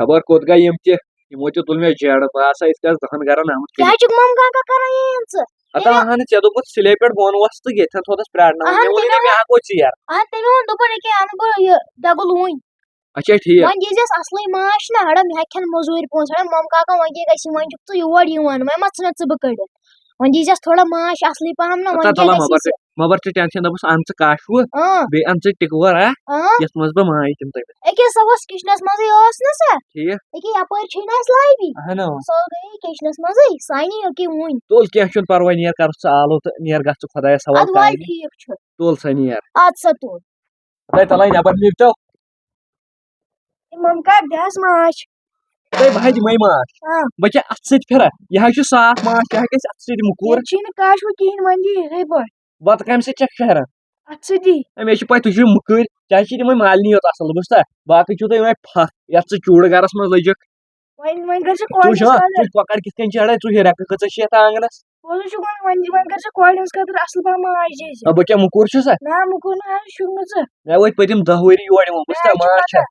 خبر کوت گئی یمو تہ تل مے جیڑ بہ ہسا اس کس دہن گرن آمت کیا چھُکھ مم کاکا کران یہ اتا اہن ژے دوپت سلے پٮ۪ٹھ بۄن وس تہٕ ییٚتھٮ۪ن تھوٚدس پرٛارناوُن مےٚ ووٚنُے نہ مےٚ ہا گوٚو ژیر تٔمۍ ووٚن دوٚپُن ییٚکیٛاہ اَنہٕ بہٕ یہِ دگُل وٕنۍ اچھا ٹھیٖک وۄنۍ دیٖزٮ۪س اصلٕے ماچھ نا ہڑا مےٚ کھٮ۪ن موٚزوٗرۍ پونٛسہٕ ہڑا مم کاکا وۄنۍ کیٛاہ گژھِ وۄنۍ چھُکھ ژٕ یور یِوان وۄنۍ ما ژھٕنکھ ژٕ بہٕ کٔڑِتھ وۄنۍ دیٖزٮ۪س تھوڑا ماچھ اصلٕے پہم نا وۄنۍ کیٛاہ گژھِ مبر ژٕ ٹینشن دپُس ان ژٕ کاشوٕ بیٚیہِ ان ژٕ ٹِکور اکھ یتھ منٛز بہٕ ماچھ دِمہٕ تٔمِس أکیٛاہ سۄ ؤژھ کِچنس منٛزٕے ٲس نا سۄ ٹھیٖک أکیٛاہ یپٲرۍ چھے نا اَسہِ لابی اہن سۄ گٔیے کِچنس منٛزٕے سۄ اَنی أکیٛاہ وٕنۍ تُل کینٛہہ چھُنہٕ پرواے نیر کر ژٕ آلو تہٕ نیر گژھ ژٕ خۄدایس حوال اَدٕ وَلہٕ ٹھیٖک چھُ تُل سا نیر اَدٕ سا تُل تلے نٮ۪بر نیٖرتو مم کاک دِ حظ ماچھ بہٕ ہا دِمے ماچھ بہٕ کیٛاہ اتھٕ سۭتۍ پھرا یہِ حظ چھُ صاف ماچھ یہِ ہا گژھِ اتھٕ سۭتۍ موٚکوٗر ییٚتہِ چھُے نہٕ کاشوٕ کِہیٖنۍ وۄنۍ دِ یِتھَے پٲٹھۍ بتہٕ کامہِ سۭتۍ چھکھ پھیران اتھٕ سۭتی مےٚ چھِ پاے تُہۍ چھِو مُکٕرۍ چاہے چھِ تِمے مالنی یوت اصل بوٗزتھا باقٕے چھِو تُہۍ یِمے پھکھ یتھ ژٕ چوٗڑٕ گرس منٛز لٔجِکھ وۄنۍ کر ژٕ ژٕ کورِ وٕچھ ہا ژٕ کۄکر کِتھ کٔنۍ چھِ ہڑا ژٕ رٮ۪کہٕ کۭژاہ چھِ یتھ آنگنس پوٚزُے چھُکھ وۄنۍ کر ژٕ کورِ ہٕنٛز خٲطرٕ اصل پہم ماچھ دِ اَسہِ بہٕ کیٛاہ مُکوٗر چھُسا نہ مُکُر نہ حظ چھُکھ نہٕ ژٕ مےٚ وٲتۍ پٔتِم 10 ؤری یور یِوان بوٗزتھا ماچھ چھا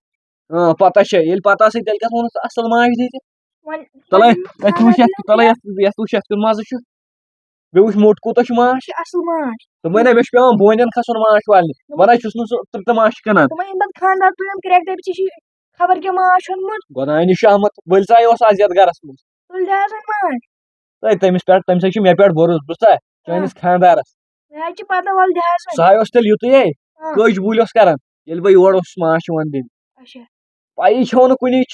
پتہ چھےٚ ییٚلہِ پتہ آسٕے تیٚلہِ کتھ ووٚنُتھ ژٕ اصل ماچھ دِتہِ تلے وٕچھ یتھ وٕچھ یتھ کیُتھ مزٕ چھُ بیٚیہِ وٕچھ موٚٹ کوٗتاہ چھُ ماچھ اصل ماچھ دوٚپمَے نا مےٚ چھُ پیٚوان بونٮ۪ن کھسُن ماچھ والنہِ بہٕ نہ چھُس نہٕ سُہ تٕرٛتہٕ ماچھ کٕنان خاندار تُلِم کرٛٮ۪کھ دپہِ ژےٚ چھُے خبر کیٛاہ ماچھ اوٚنمُت گۄناے شامت بٔلۍ ژاے اوس آز یتھ گرس منٛز تُل دِ حظ وۄنۍ ماچھ تہٕ تٔمِس پٮ۪ٹھ تٔمِس ہے چھُ مےٚ پٮ۪ٹھ بروسہٕ بوٗزتھا چٲنِس خاندارس مےٚ حظ چھِ پتہ وَلہٕ دِ حظ سُہ ہاے اوس تیٚلہِ یُتُے کٔج بوٗلۍ اوس کران ییٚلہِ بہٕ یور اوسُس ماچھ یِوان دِنہِ اچھا پایی چھو نہٕ کُنِچ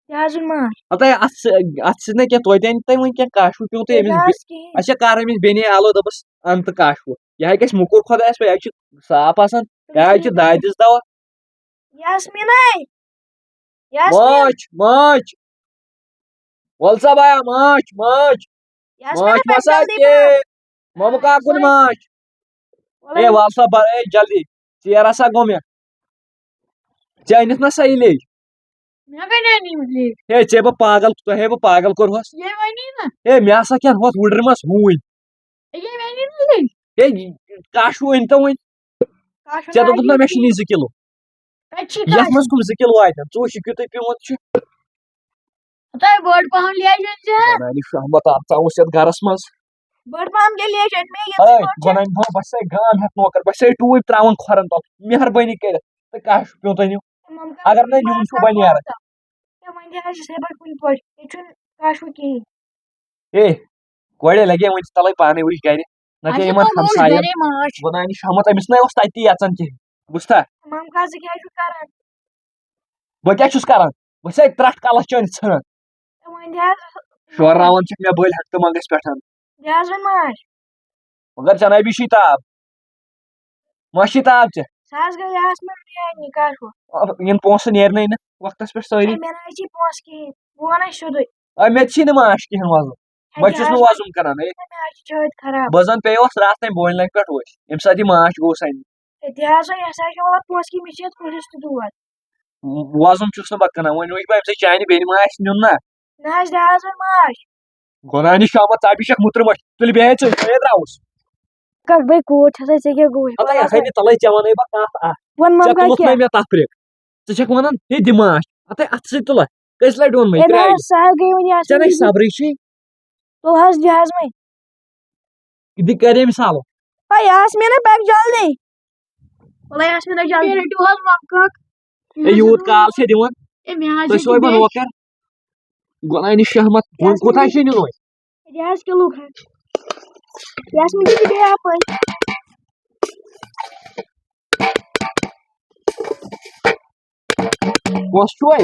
دِ حظ وۄنۍ ماچھ ہتاے اتھ سۭتۍ نہ کینٛہہ توتہِ انہِ تۄہہِ وۄنۍ کینٛہہ کاشوٕ پیوٗنٛتُے أمِس اچھا کر أمِس بیٚنہِ آلو دوٚپُس ان تہٕ کاشوٕ یہِ ہا گژھِ موٚکُر خۄدایس پٮ۪ٹھ یہِ حظ چھُ صاف آسان یہِ حظ چھُ دادِس دوا ماچھ ماچھ ول سا بایا ماچھ ماچھ ماچھ مسا دے مامہٕ کاکُن ماچھ اے ول سا اے جلدی ژیر ہسا گوٚو مےٚ ژےٚ أنِتھ نا سا یہِ لیٚج ہے ژےٚ بہٕ پاگل تۄہے بہٕ پاگل کوٚرہوس ہے مےٚ ہسا کھٮ۪ن ہۄتھ وُڈرِمس ہوٗنۍ ہے کاشوٕ أنۍتو وۄنۍ ژےٚ دوٚپُتھ نا مےٚ چھِ نِنۍ 2 کِلوٗ یتھ منٛز کٕم 2 کِلوٗ واتن ژٕ وٕچھ یہِ کیُتھُے پیوٗنٛت چھُ شہمت ژاوُس یتھ گرس منٛز گۄنانہِ بہٕ چھسے گام ہٮ۪تھ نوکر بہٕ چھسے ٹوٗپۍ تراوان کھۄرن تل مہربٲنی کٔرِتھ تہٕ کاشوٕ پیوٗنٛت أنِو اگر نہٕ نیُن چھُو بہٕ نیرٕ ہے کورے لگے وۄنۍ تلے پانے وٕچھ گرِ نہ کیٛاہ یِمن ہمساین گۄنانہِ شہمت أمِس نَے اوس تتی اژان کِہینۍ بوٗزتھا بہٕ کیٛاہ چھُس کران بہٕ چھسے 3 کلس چٲنِس ژھٕنان شورراوان چھِکھ مےٚ بٔلۍ ہٮ۪کتہٕ منٛگس پٮ۪ٹھ مگر جنابی چھی تاب ما چھی تاب ژےٚ یِم پونٛسہٕ نیرنٕے نہٕ وقتس پٮ۪ٹھ سٲری مےٚ تہِ چھی نہٕ ماچھ کِہینۍ وۄزُم بہٕ چھُس نہٕ وۄزُم کران بہٕ زن پیٚیوس راتھ تام بونہِ لنٛگہِ پٮ۪ٹھ ؤسۍ ییٚمہِ ساتہٕ یہِ ماچھ گوٚژھ اننہِ وۄزُم چھُس نہٕ بہٕ کٕنان وۄنۍ وٕچھ بہٕ أمۍ سٕے چانہِ بیٚنہِ ما آسہِ نیُن نا گۄنانہِ شامت ژاپی چھکھ مُترِ مٔٹۍ تُلہِ بیٚہے ژٕ تراوُس تلے ژےٚ ونے بہٕ کتھ اکھ ژےٚ تُلُتھ نَے مےٚ تفریٖق ژٕ چھکھ ونان ہے دِ ماچھ ہتاے اتھٕ سۭتۍ تُلکھ کٔژِ لٹہِ ووٚنمے ژےٚ نَے صبرٕے چھُے دِ کر أمِس حوالہٕ ہے یوٗت کال چھے دِوان تُہۍ چھِوے بہٕ نوکر گۄنانہِ شہمت وۄنۍ کوٗتاہ چھُے نیُن وۄنۍ پونٛسہٕ چھُوے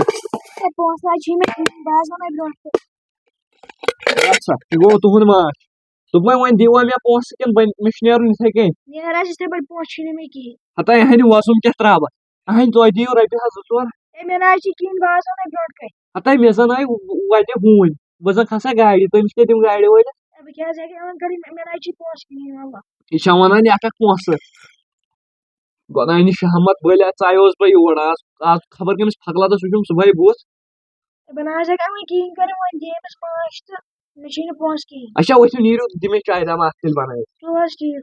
اچھا یہِ گوٚو تُہُنٛد ماچھ دوٚپمَے وۄنۍ دِیٖوا مےٚ پونٛسہٕ کِنہٕ مےٚ چھُ نیرُن یِتھٕے کٔنۍ ہتاے اہنہِ وۄزُم کیٛاہ تراوکھ اہنہِ تۄہہِ دِیِو رۄپیہِ ہتھ 2-4 ہتاے مےٚ زن آیہِ وتہِ ہوٗنۍ بہٕ زن کھسا گاڑِ تٔمِس کیٛاہ دِمہٕ گاڑِ وٲلِس یہِ چھا ونان یہِ ہٮ۪ککھ پونٛسہٕ گۄنانہِ شہمت بٔلۍ ژایوس بہٕ یور آز خبر کٔمِس پھکلَتس وٕچھُم صُبحٲے بُتھ اچھا ؤتھِو نیٖرِو دِ مےٚ چایہِ دامہ اکھ تیٚلہِ بنٲیِتھ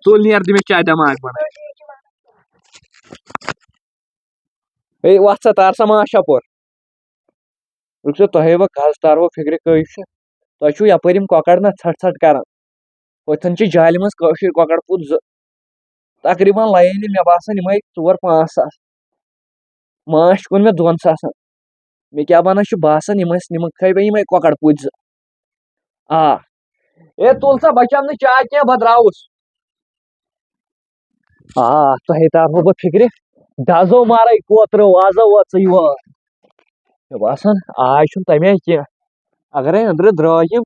تُل نیر دِ مےٚ چایہِ دامہ اکھ بنٲیِتھ ہے وتھ سا تار سا ماچھ یپور رُک سا تۄہے بہٕ گز تارو فِکرِ کٔہۍ چھِ تۄہہِ چھُو یپٲرۍ یِم کۄکر نا ژھٹ ژھٹ کران ہوٚتھن چھِ جالہِ منٛز کٲشِر کۄکر پوٗت 2 تقریٖبن لین مےٚ باسان یِمے 4-5 ساس ماچھ کُن مےٚ 2 ساسن مےٚ کیٛاہ بنا چھُ باسان نِمکھے مےٚ یِمے کۄکر پوٗتۍ 2 آ اے تُل سا بچم نہٕ چاے کینٛہہ بہٕ درٛاوُس آ تۄہے تارہو بہٕ فِکرِ دزو مارے کوترو آزو وٲژ ژٕ یور مےٚ باسان آج چھُنہٕ تمے کینٛہہ اگرے أنٛدرٕ درٛاے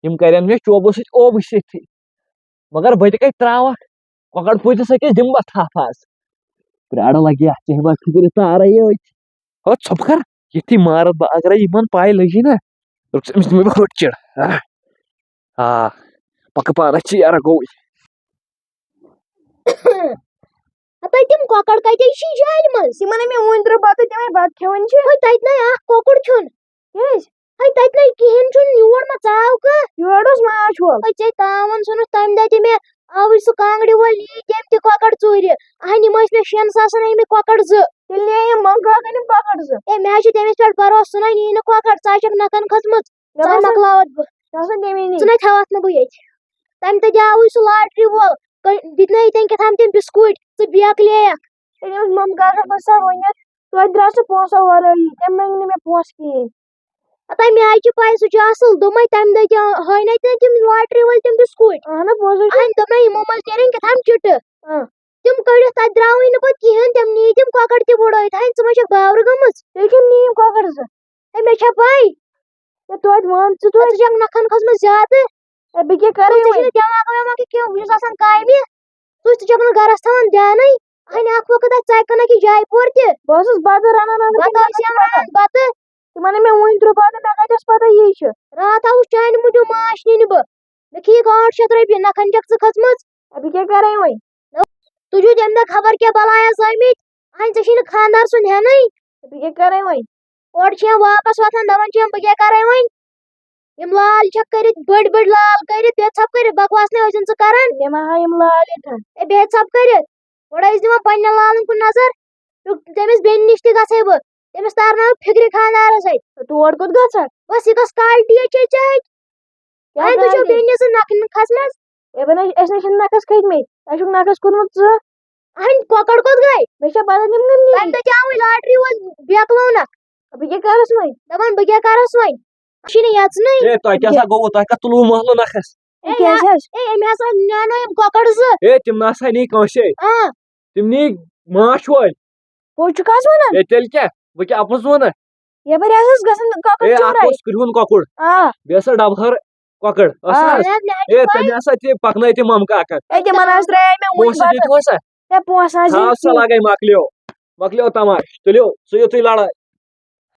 یِم کرن مےٚ چوبہٕ سۭتۍ اوبہٕ سۭتھی مگر بہٕ تہِ کتہِ تراوکھ کۄکر پوٗتِس أکِس دِمہٕ بہٕ تھپھ آز پرٛارٕ لگہِ اَتھ ژےٚ ما فِکرِ تارے یٲتۍ ہو ژھوٚپ کر یِتھی مارٕ بہٕ اگرے یِمن پاے لٔجی نا أمِس دِمہٕ بہٕ ۂٹ چِڑ آ پکہٕ پانس ژیر گوٚوٕے ہتا تِم کۄکر کتے چھی جالہِ منٛز یِمن مےٚ وُنۍ ترٛٲو بتہٕ تِمے بتہٕ کھٮ۪وان چھِ ہے تتہِ نے اکھ کۄکُر چھُنہٕ کیٛازِ ہے تتہِ نے کِہیٖنۍ چھُنہٕ یور ما ژاو کانٛہہ یورٕ اوس ماچھ وول ہے ژےٚ تاوَن ژھٕنُس تمہِ دۄہ تہِ مےٚ آوٕے سُہ کانٛگرِ وول نی تٔمۍ تہِ کۄکر ژوٗرِ اہن یِم ٲسۍ مےٚ 6 ساسن أنۍمٕتۍ کۄکر 2 تیٚلہِ نِیے یِم مۄنٛگہٕ یِم کۄکر 2 ہے مےٚ حظ چھُ تٔمِس پٮ۪ٹھ بروسہٕ سُہ نَے نی نہٕ کۄکر ژٕ چھکھ نکھن کھٔژمٕژ ژٕ مۄکلاوتھ بہٕ تمی نی ژٕ نَے تھاوتھ نہٕ بہٕ ییٚتہِ تمہِ دۄہ آوٕے سُہ لاٹری وول دِتنَے ییٚتٮ۪ن کیٛاہتام تٔمۍ بِسکوٗٹ ژٕ بیکلییکھ تیٚلہِ اوس مۄمہٕ کاکن پتہٕ ؤنِتھ توتہِ درٛاو سُہ پونٛسو ورٲیی تٔمۍ منٛگۍ نہٕ مےٚ پونٛسہٕ کِہیٖنۍ ہتا مےٚ حظ چھِ پاے سُہ چھُ اصٕل دوٚپمَے تمہِ دۄہ تہِ ہٲینَے تٔمۍ تِم لاٹری وٲلۍ تِم بِسکوٗٹ اہن پوٚزُے چھُ اہن دوٚپنَے یِمو منٛز نیرن کیٛاہتام چِٹہٕ تِم کٔڑِتھ تتہِ درٛاوٕے نہٕ پتہٕ کِہیٖنۍ تِم نی تِم کۄکر تہِ وُڑٲیِتھ ہَنہِ ژٕ ما چھکھ باورٕ گٔمٕژ تیٚلہِ کٔمۍ نی یِم کۄکر 2 ہے مےٚ چھےٚ پاے توتہِ وَن ژٕ ژٕ چھکھ نکھن کھٔژمٕژ زیادٕ بہٕ کیٛاہ کرٕ ژےٚ چھُنہٕ دٮ۪ماغ وٮ۪ماغ کیٚنٛہہ بہٕ چھُس آسان کامہِ ژٕ چھکھ نہٕ گرس تھاوان دیانٕے اہنہِ اکھ وقت آسہِ ژَکہِ کٕنکھ جایہِ پوٗر تہِ بہٕ ٲسٕس بتہٕ رنان بتہٕ ٲسۍ یِم رنان بتہٕ تِمن مےٚ وُنۍ ترٛٲو بتہٕ مےٚ کتہِ ٲس پتہ یی چھُ راتھ آوُس چانہِ موٗجوٗب ماچھ نِنہِ بہٕ مےٚ کھیٚیِکھ 800 رۄپیہِ نکھن چھکھ ژٕ کھٔژمٕژ بہٕ کیٛاہ کرے وۄنۍ تُہۍ چھِو تمہِ دۄہ خبر کیٛاہ بلایا زٲمٕتۍ اہنہِ ژےٚ چھی نہٕ خانٛدار سُنٛد ہٮ۪نٕے بہٕ کیٛاہ کرے وۄنۍ اورٕ چھِ یِم واپس وۄتھان دپان چھِ یِم بہٕ کیٛاہ کرے وۄنۍ یِم لال چھکھ کٔرِتھ بٔڑۍ بٔڑۍ لال کٔرِتھ بیٚیہِ ژھۄپ کٔرِتھ بکواس نَے ٲسِن ژٕ کران مےٚ ما ہا یِم لال ییٚتھن ہے بیٚیہِ ژھۄپ کٔرِتھ گۄڈٕ ٲسۍ دِوان پننٮ۪ن لالن کُن نظر تٔمِس بیٚنہِ نِش تہِ گژھے بہٕ تٔمِس تارناوٕ فِکرِ خانٛدارس اَتھِ تور کوٚت گژھکھ بس یہِ کۄس کالٹی چھے ژےٚ اَتہِ تُہۍ چھِو بیٚنہِ زٕ نکھنہِ کھژمٕژ أسۍ نَے چھِنہٕ نکھس کھٔتۍمٕتۍ تۄہہِ چھُکھ نکھس کوٚرمُت ژٕ اہنہِ کۄکر کوٚت گٔے مےٚ چھا پتہ تِم کٔمۍ تمہِ دۄہ تہِ آوٕے لاٹری وول بیکلونکھ بہٕ کیٛاہ کرس وۄنۍ دپان بہٕ کیٛاہ کرس وۄنۍ چھُے نہٕ یژنٕے اے تۄہہِ کیٛاہ سا گوٚوٕ تۄہہِ کتھ تُلوٕ محلہٕ نکھس کیٛازِ حظ اے أمۍ ہسا نیٛانو یِم کۄکر 2 اے تِم نسا نی کٲنٛسے تِم نی ماچھ وٲلۍ پوٚز چھُکھ حظ ونان اے تیٚلہِ کیٛاہ بہٕ کیٛاہ اپُز وَنہٕ یپٲرۍ حظ ٲس گژھان کۄکر اے اکھ چوراے اوس کرٛہُن کۄکُر آ بیٚیہِ ٲس ڈبہٕ ہر کۄکر اے تٔمۍ ہسا تہِ پکنٲے تِم ممہٕ کاکن ہے تِمن حظ ترٛایے مےٚ وُنہِ پونٛسہٕ بتہٕ دِتوٕ سا ہے پونٛسہٕ حظ خاص سا لگے مۄکلیو تماش تُلِو ژٕیِو تُہۍ لڑٲے